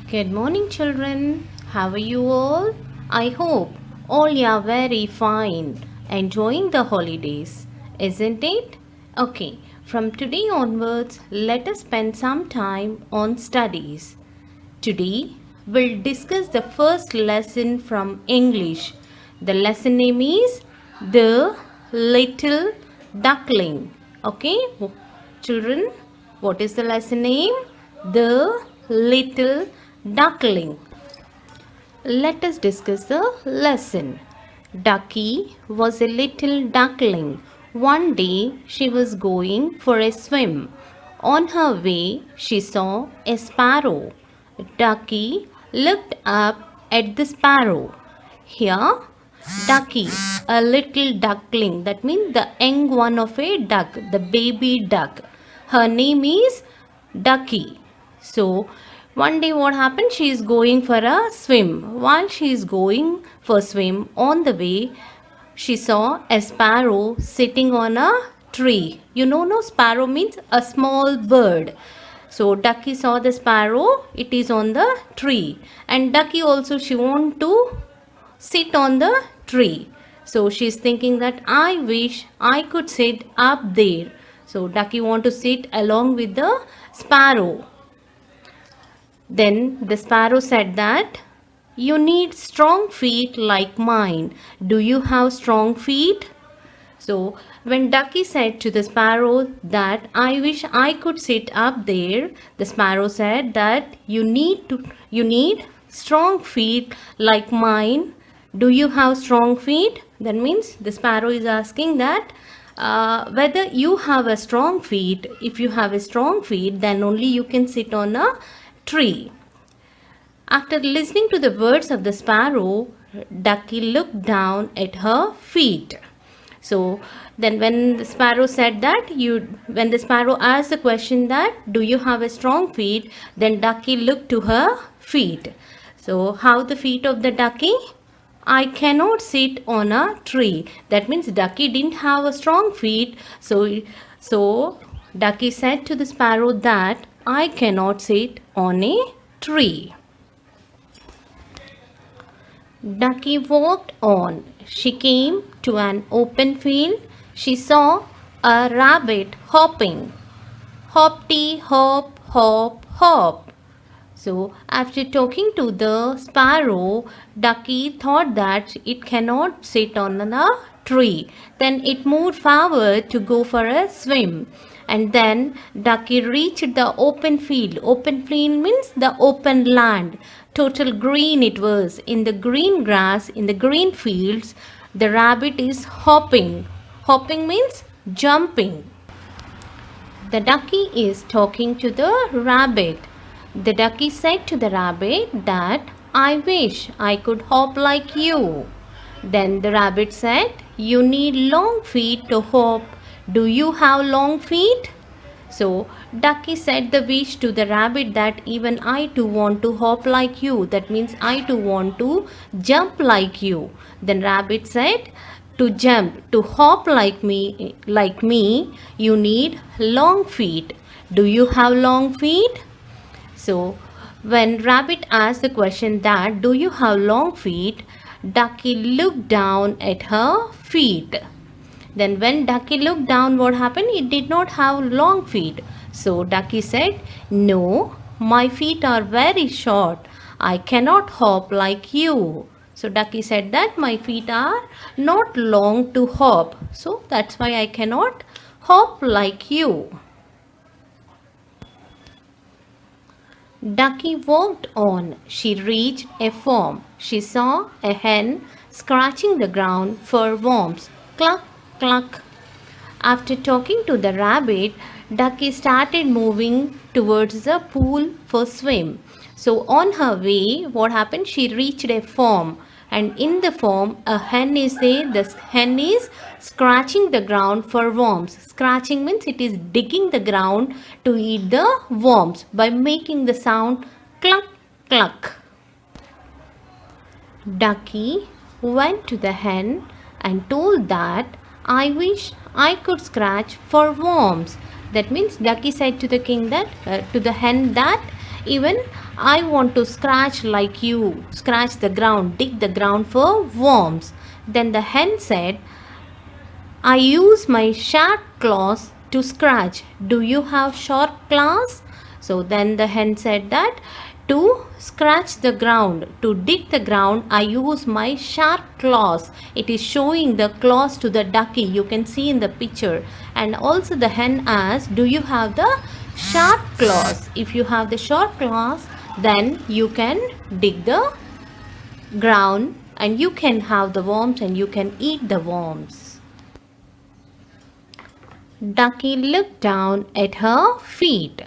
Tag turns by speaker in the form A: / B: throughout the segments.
A: Good morning, children. How are you all? I hope all you are very fine, enjoying the holidays, isn't it? Okay, from today onwards, let us spend some time on studies. Today, we'll discuss the first lesson from English. The lesson name is The Little Duckling. Okay, children, what is the lesson name? The Little Duckling. Let us discuss the lesson. Ducky was a little duckling. One day she was going for a swim. On her way, she saw a sparrow. Ducky looked up at the sparrow. Here, Ducky, a little duckling, that means the young one of a duck, the baby duck. Her name is Ducky. So, one day what happened? She is going for a swim. While she is going for swim, on the way, she saw a sparrow sitting on a tree. You know, no, sparrow means a small bird. So Ducky saw the sparrow, it is on the tree. And Ducky also, she want to sit on the tree. So she's thinking that I wish I could sit up there. So Ducky want to sit along with the sparrow. Then the sparrow said that you need strong feet like mine. Do you have strong feet? So when Ducky said to the sparrow that I wish I could sit up there, the sparrow said that you need strong feet like mine. Do you have strong feet? That means the sparrow is asking that whether you have a strong feet. If you have a strong feet, then only you can sit on a tree. After listening to the words of the sparrow, Ducky looked down at her feet. So then when the sparrow said that when the sparrow asked the question that do you have a strong feet, then Ducky looked to her feet. So how the feet of the ducky? I cannot sit on a tree. That means Ducky didn't have a strong feet. So Ducky said to the sparrow that I cannot sit on a tree. Ducky walked on. She came to an open field. She saw a rabbit hopping. Hoppty hop, hop, hop. So, after talking to the sparrow, Ducky thought that it cannot sit on the tree. Then it moved forward to go for a swim. And then Ducky reached the open field. Open field means the open land. Total green it was. In the green grass, in the green fields, the rabbit is hopping. Hopping means jumping. The ducky is talking to the rabbit. The ducky said to the rabbit that I wish I could hop like you. Then the rabbit said, you need long feet to hop. Do you have long feet? So Ducky said the wish to the rabbit that even I too want to hop like you. That means I too want to jump like you. Then rabbit said, to jump, to hop like me, you need long feet. Do you have long feet? So when rabbit asked the question that do you have long feet, Ducky looked down at her feet. Then when Ducky looked down, what happened? It did not have long feet. So Ducky said, no, my feet are very short. I cannot hop like you. So Ducky said that my feet are not long to hop. So that's why I cannot hop like you. Ducky walked on. She reached a farm. She saw a hen scratching the ground for worms. Cluck, cluck. After talking to the rabbit, Ducky started moving towards the pool for swim. So on her way, what happened? She reached a farm. And in the farm, a hen is there. The hen is scratching the ground for worms. Scratching means it is digging the ground to eat the worms by making the sound cluck, cluck. Ducky went to the hen and told that I wish I could scratch for worms. That means Ducky said to the king that to the hen that even I want to scratch like you, scratch the ground, dig the ground for worms. Then the hen said, I use my sharp claws to scratch. Do you have sharp claws? So then the hen said that to scratch the ground, to dig the ground, I use my sharp claws. It is showing the claws to the ducky. You can see in the picture. And also the hen asked, do you have the sharp claws? If you have the sharp claws, then you can dig the ground and you can have the worms and you can eat the worms. Ducky looked down at her feet.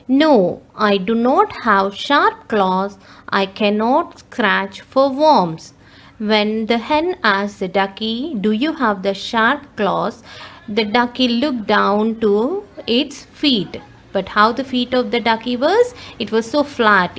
A: No, I do not have sharp claws. I cannot scratch for worms. When the hen asked the ducky, do you have the sharp claws? The ducky looked down to its feet. But how the feet of the ducky was? It was so flat.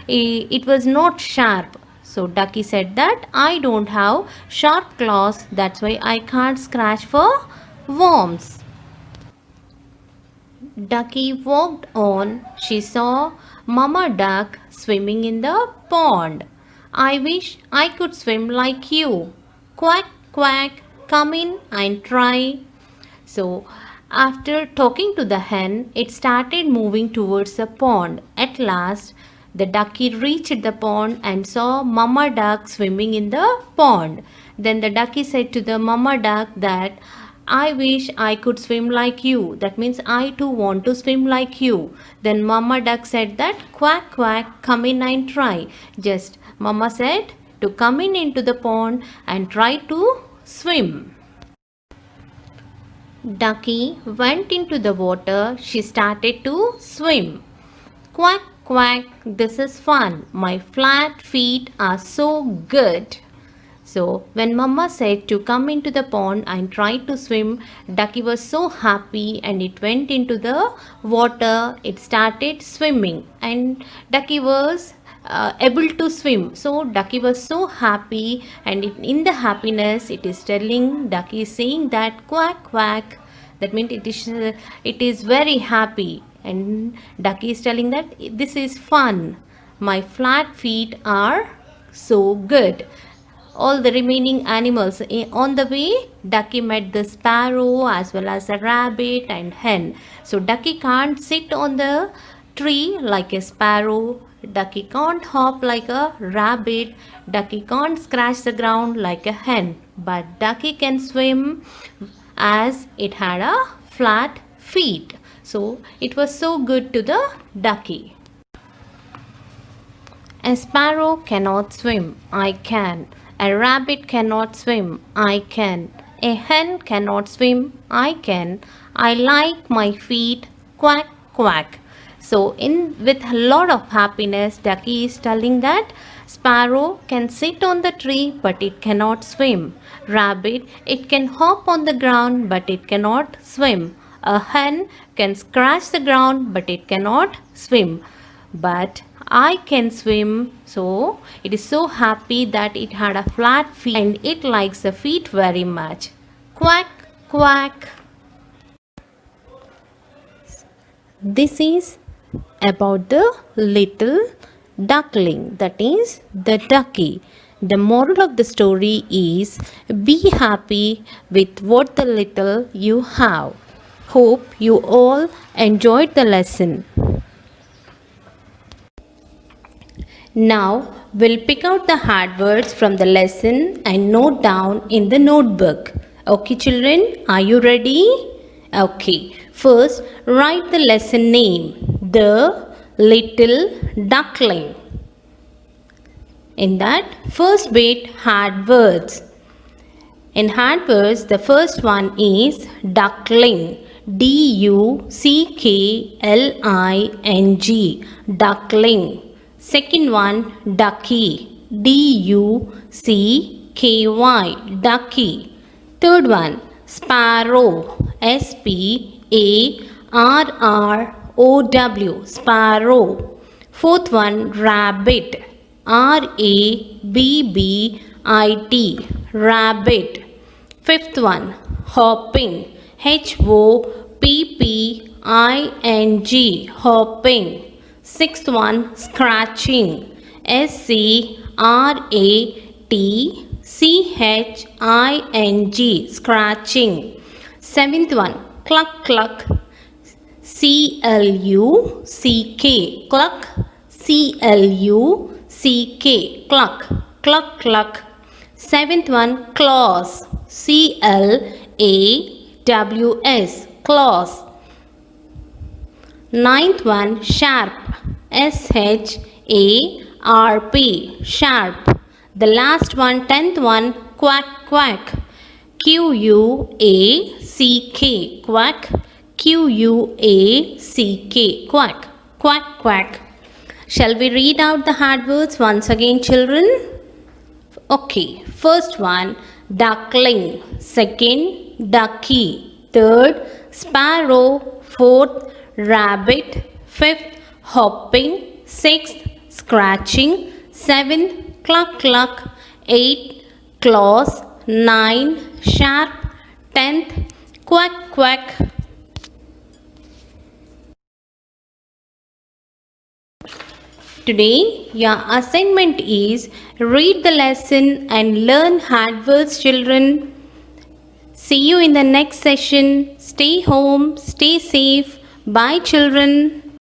A: It was not sharp. So ducky said that I don't have sharp claws. That's why I can't scratch for worms. Ducky walked on. She saw Mama Duck swimming in the pond. I wish I could swim like you. Quack, quack, come in and try. So, after talking to the hen, it started moving towards the pond. At last, the ducky reached the pond and saw Mama Duck swimming in the pond. Then the ducky said to the Mama Duck that I wish I could swim like you. That means I too want to swim like you. Then Mama Duck said that quack quack, come in and try. Just Mama said to come in into the pond and try to swim. Ducky went into the water. She started to swim. Quack quack, this is fun. My flat feet are so good. So when Mama said to come into the pond and try to swim, Ducky was so happy and it went into the water. It started swimming and Ducky was able to swim. So Ducky was so happy and in the happiness it is telling, Ducky is saying that quack quack. That means it is very happy and Ducky is telling that this is fun. My flat feet are so good. All the remaining animals on the way, Ducky met the sparrow as well as the rabbit and hen. So Ducky can't sit on the tree like a sparrow. Ducky can't hop like a rabbit. Ducky can't scratch the ground like a hen. But Ducky can swim as it had a flat feet. So it was so good to the ducky. A sparrow cannot swim. I can. A rabbit cannot swim. I can. A hen cannot swim. I can. I like my feet. Quack, quack. So with a lot of happiness, Ducky is telling that sparrow can sit on the tree but it cannot swim. Rabbit, it can hop on the ground but it cannot swim. A hen can scratch the ground but it cannot swim. But I can swim. So it is so happy that it had a flat feet and it likes the feet very much. Quack, quack. This is about the little duckling, that is the ducky. The moral of the story is be happy with what the little you have. Hope you all enjoyed the lesson. Now we'll pick out the hard words from the lesson and note down in the notebook. Okay children, are you ready? Okay, first write the lesson name, The Little Duckling. In that first bit, hard words. In hard words, the first one is duckling. D-U-C-K-L-I-N-G. Duckling. Second one, ducky. D-U-C-K-Y. Ducky. Third one, sparrow. S-P-A-R-R-O-W. Sparrow. Fourth one, rabbit. R-A-B-B-I-T. Rabbit. Fifth one, hopping. H-O-P-P-I-N-G. Hopping. Sixth one, scratching. SCRATCHING, scratching. Seventh one, cluck cluck. CLUCK, cluck. CLUCK, cluck. Cluck cluck. Seventh one, claws. CLAWS, claws. Ninth one, sharp. SHARP, sharp. The last one, 10th one, quack quack. QUACK, quack. QUACK, quack. Quack quack. Shall we read out the hard words once again, children? Okay, first one, duckling. Second, ducky. Third, sparrow. Fourth, rabbit. Fifth, hopping. Sixth, scratching. Seventh, cluck cluck. Eighth, claws. 9, sharp. 10th, quack quack. Today, your assignment is read the lesson and learn hard words, children. See you in the next session. Stay home, stay safe. Bye, children.